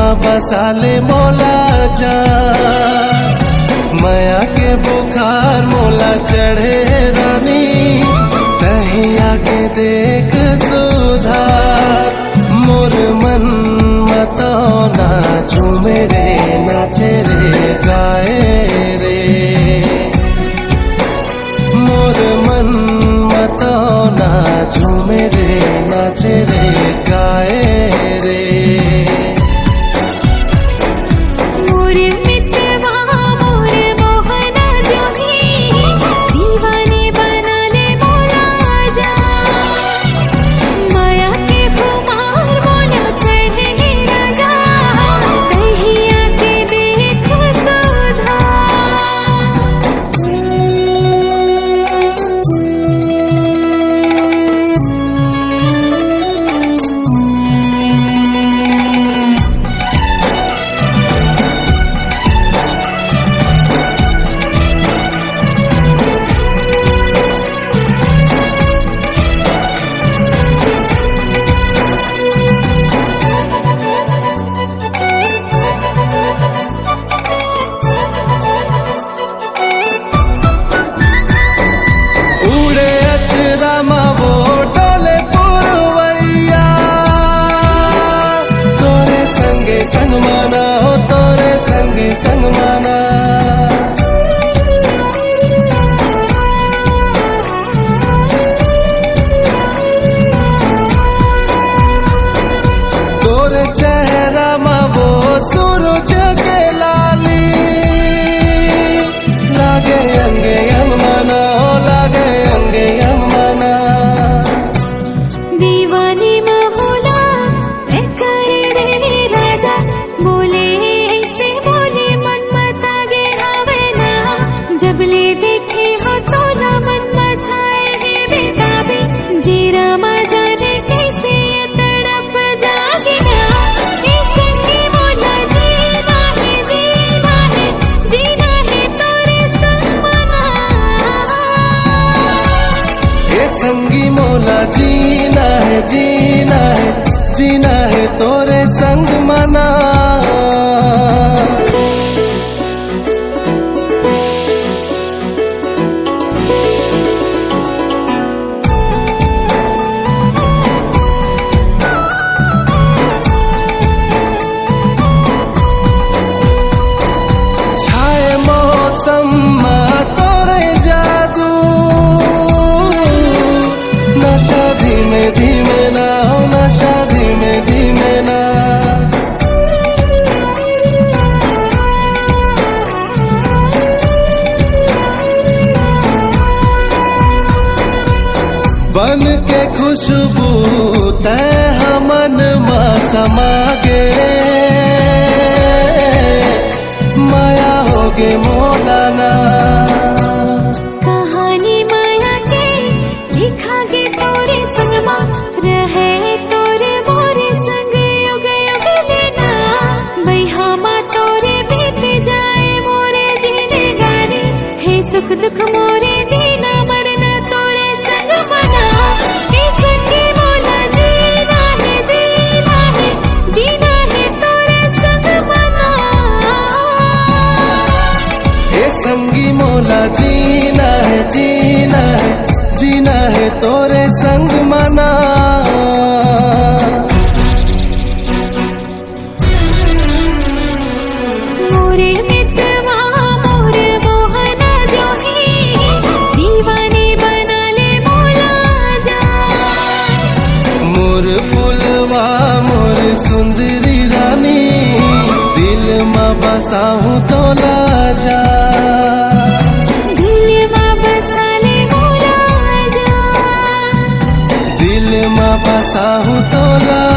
में बसाले मोला जा माया के बुखार मोला चढ़े रानी कहीं आके देख सुधार मोर मन मतो ना झूमे रे नाचे रे गाए रे मोर मन मतो ना झूमे रे नाचे रे गाए रे जीना है जीना है जीना है तोरे संग मना छाए मौसम में तोरे जादू नशा धीमे धीमे ना हो नशा धीमे धीमे ना बन के खुशबू तय मन में समा गे माया होगे मौलाना दुख मोरे जीना मरना तोरे संग मना हे संगी मोला जीना है तोरे संग मना हे संगी मोला जीना है तोरे संग मना फुलवा मोर सुंदरी रानी दिल में बसाहूँ तो लाजा दिल में बसाले मोला जा दिल में बसाहूँ तो लाजा।